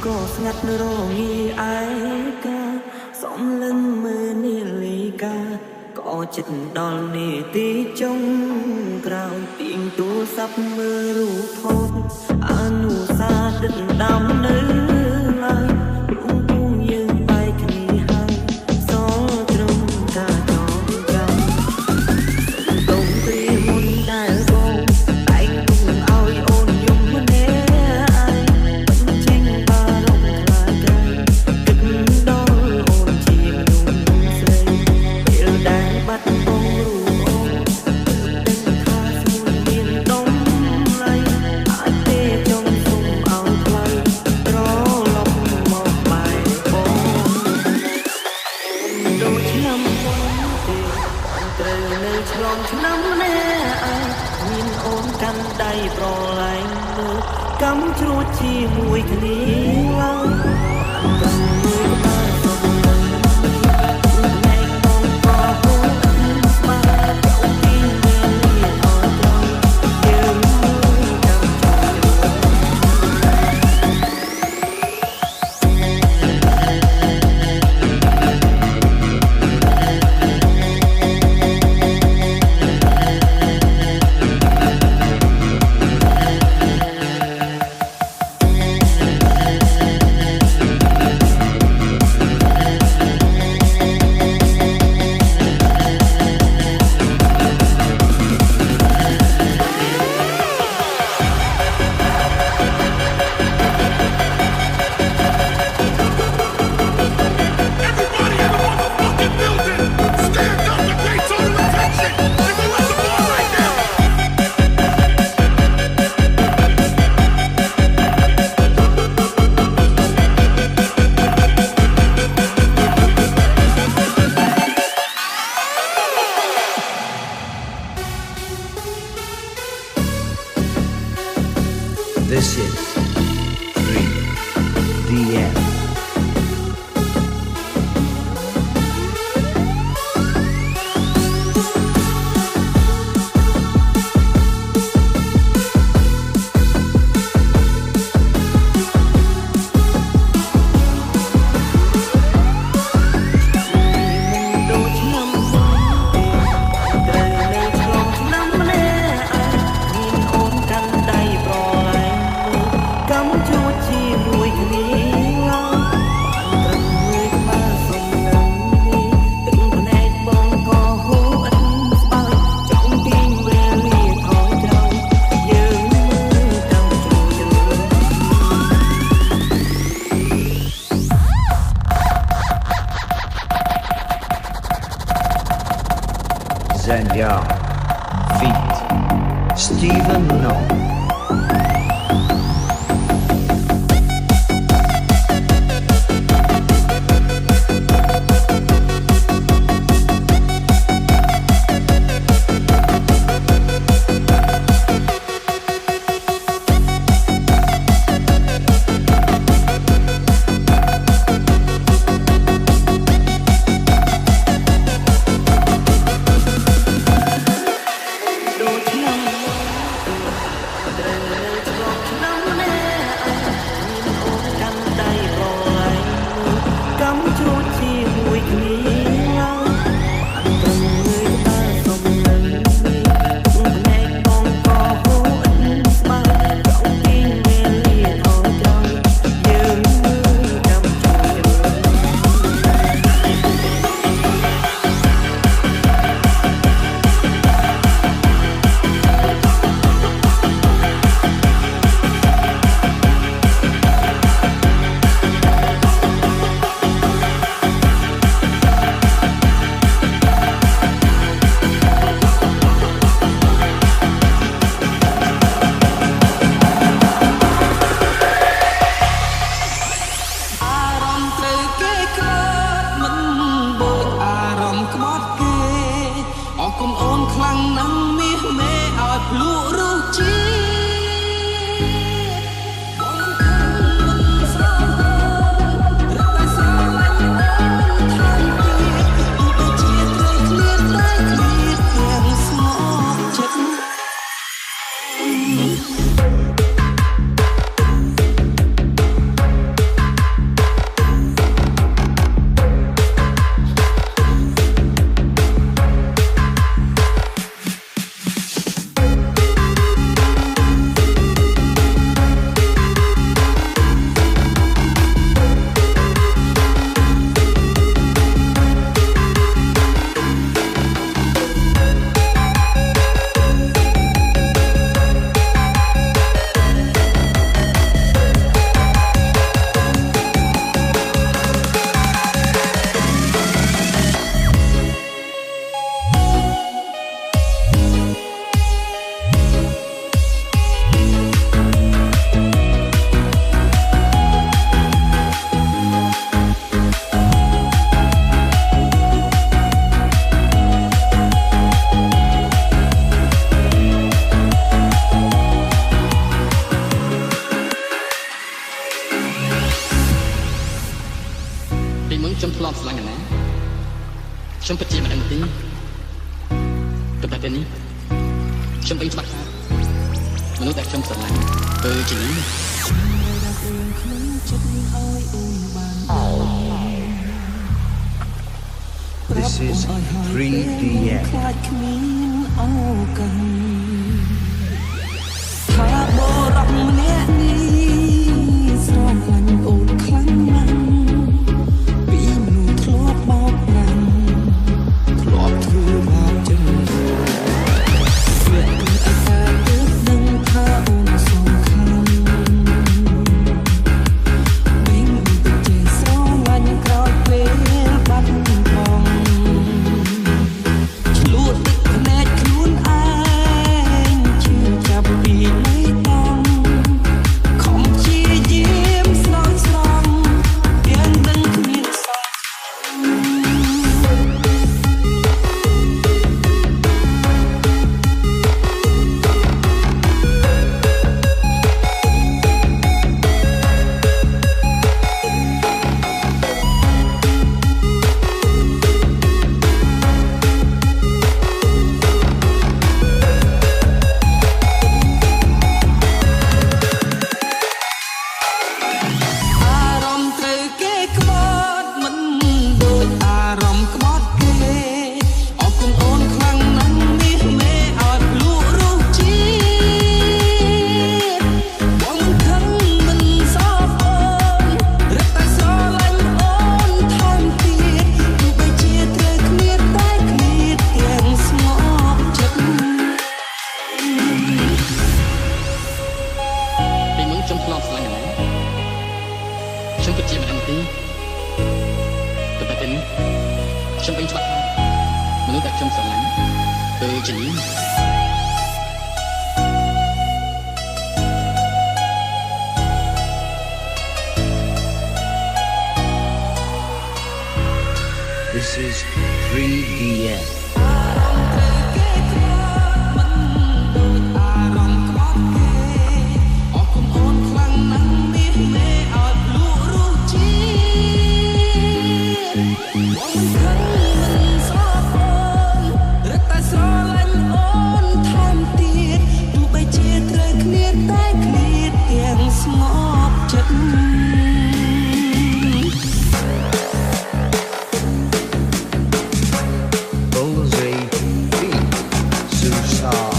ក៏ស្ងាត់រងាឯកាសំលឹងមើលនាឡិកាក៏ចិត្តដល់នាទីចុងក្រោយទៀងទូរស័ព្ទមើលរូបថតអនុសាទិតដាំនៅឡើយព្រមពុំយើងបែកគ្នាហើយសល់ត្រឹមការចងចាំសុំត្រៀមមុនដែលបងតែងទុំឲ្យអូនយំម្នាក់ឯងបញ្ចេញបារម្ភខ្លាចក្រៃគិតដល់អូនជាមនុស្សស្រីពេលដែលបាត់បង់រូបអូនដឹងថាស្មួយមានដំឡៃអាចទេចង់សុំឲ្យថ្លៃត្រឡប់មកបែកបងដូចឆ្នាំមុនទេត្រូវនៅឆ្លងឆ្នាំម្នាក់ឯងមានអូនកាន់ដៃប្រឡែងលើកំជ្រួចជាមួយគ្នាឡើយកាន់មួយក្បាលសុំលើណែបងក៏ហូរស្មារតីពីពេលនេះអត់ត្រង់យើងចាំThis is 3DM. Zenya feat. Stephen No. ខ្ញុំពិតជាមិនដឹងទេក៏តែពេលនេះខ្ញុំដឹងច្បាស់ថាមនុស្សដែលខ្ញុំស្រឡាញ់គឺជានេះ This is 3DM ខ្លាចគ្មានឱកាសថាបរោះម្នាក់នេះស្រឡាញ់អូនខ្លាំងណាស់ពីមនុស្សធ្លាប់បោកប្រាស់ធ្លាប់ធ្វើបាបចឹងវាគឺអាសាទើបដឹងថាអូនសំខាន់វិញទៅជាស្រឡាញ់ក្រោយពេលបាត់បង់ឆ្លួតទឹកភ្នែកខ្លួនឯងជឿចាប់ពីមេតង់ខំជាយាមស្រោចស្រង់យ៉ាងដឹងគ្មានសោះ អារម្មណ៍ត្រូវគេក្បត់មិនដូចអារម្មណ៍ក្បត់គេអរគុណអូនខ្លាំងណាស់មាសមេអត់លក់រសជាតិបងមិនខឹងមិនសោកអូនរឹតតែស្រឡាញ់អូនថែមទៀតទោះបីជាត្រូវគ្នាតែគ្នាទាំងស្ងប់ចិត្ត ពីមុនខ្ញុំធ្លាប់ស្រឡាញ់ណាស់ខ្ញុំពិតជាមិនដឹងទេក៏តែពេលនេះខ្ញុំដឹងច្បាស់ថាមនុស្សដែលខ្ញុំស្រឡាញ់គឺជានេះ This is 3DM គេខ្លាចមិនដូចអារម្មណ៍ក្បត់គេអរគុណអូនខ្លាំងណាស់មាសមេអត់លក់រសជាតិបងមិនខឹងមិនសោកអូនរឹតតែស្រឡាញ់អូនថែមទៀតទោះបីជាត្រូវគ្នាតែគ្នាទាំងស្ងប់ចិត្ត Bullseye Beat Susar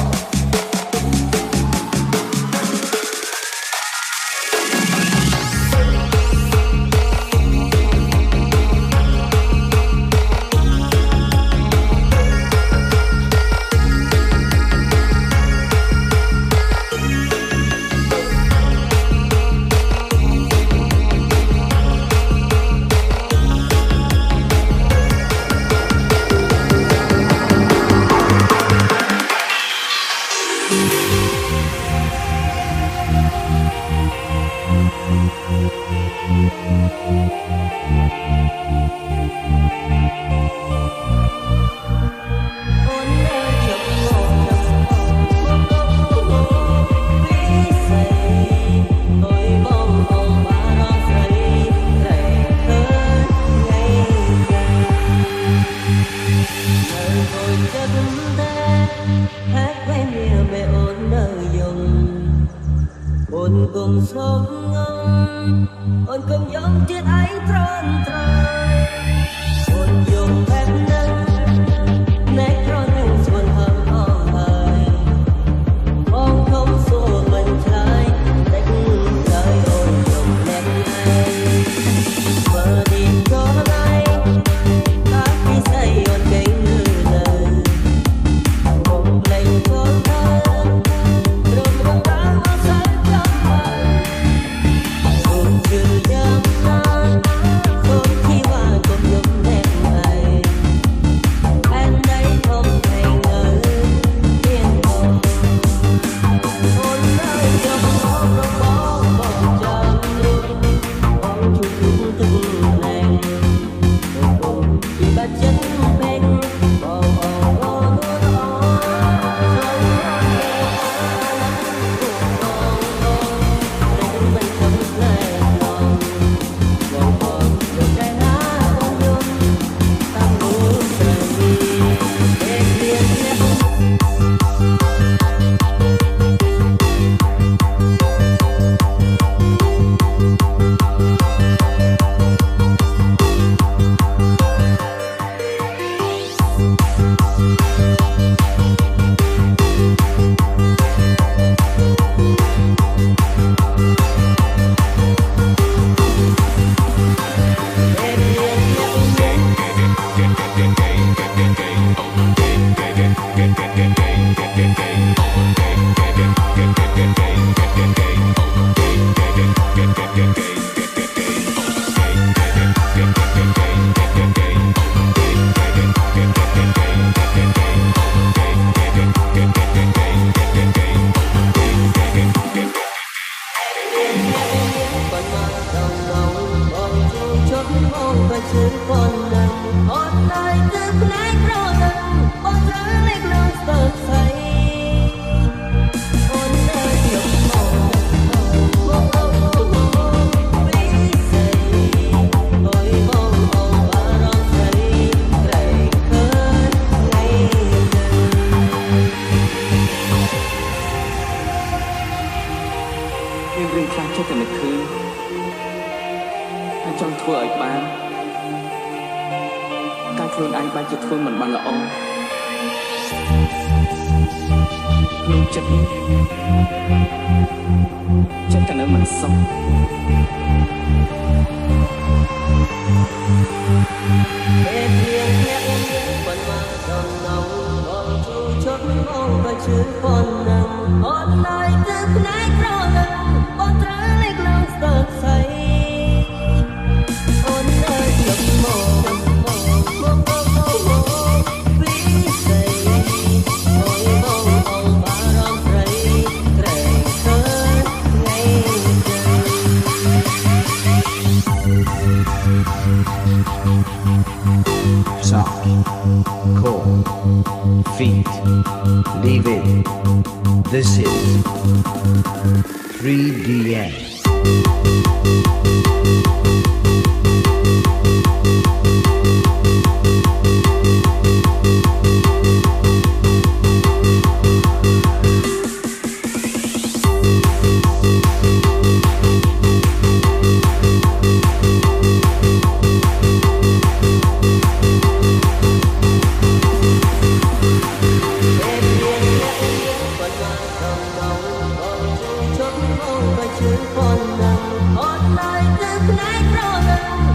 ôn cùng sống ngông ôn cùng giống tiết ấy tròn tròn ôn dùng phép nâng nét tròn nâng xuân hầm ôm hời ôn không xua mình trái đánh trời ôn dùng nét ai mơ đi cho nay ta khi say ôn cây ngư lời ôn lấy con thơ rồi con ta hoa sáng trong hời ôn trừ giam ta ôn khi hoa còn dùng ប៉ុណ្ណឹងអត់ឡើយទៅផ្នែកប្រនឹងបងត្រូវលេខឡើងស្ទើរស្អីអូននៅយកមកplease say អើយបងអូនបារម្ភស្រីក្រែងឃើញថ្ងៃមានរឿងខ្លះចិត្តតែនឹកឃើញហើយចង់ធ្វើឲ្យបានការខ្លួនឯងបានជាធ្វើមិនបានល្អក្នុងចិត្តតែនៅមិនសុខពេលព្រៀងអ្នកប៉ុន្មានសំណងបងជួយជត់មកក៏ជឿប៉ុណ្ណឹងអត់ឡើយទៅផ្នែកប្រនឹងបងត្រូវលេខឡើងស្ទើរស្អីអូននៅយកមក please say អូយបងអូនបារម្ភស្រីក្រែងឃើញថ្ងៃSoft, cold, feet, leave it. This is 3DS. Hãy subscribe cho kênh Ghiền Mì Gõ để không bỏ lỡ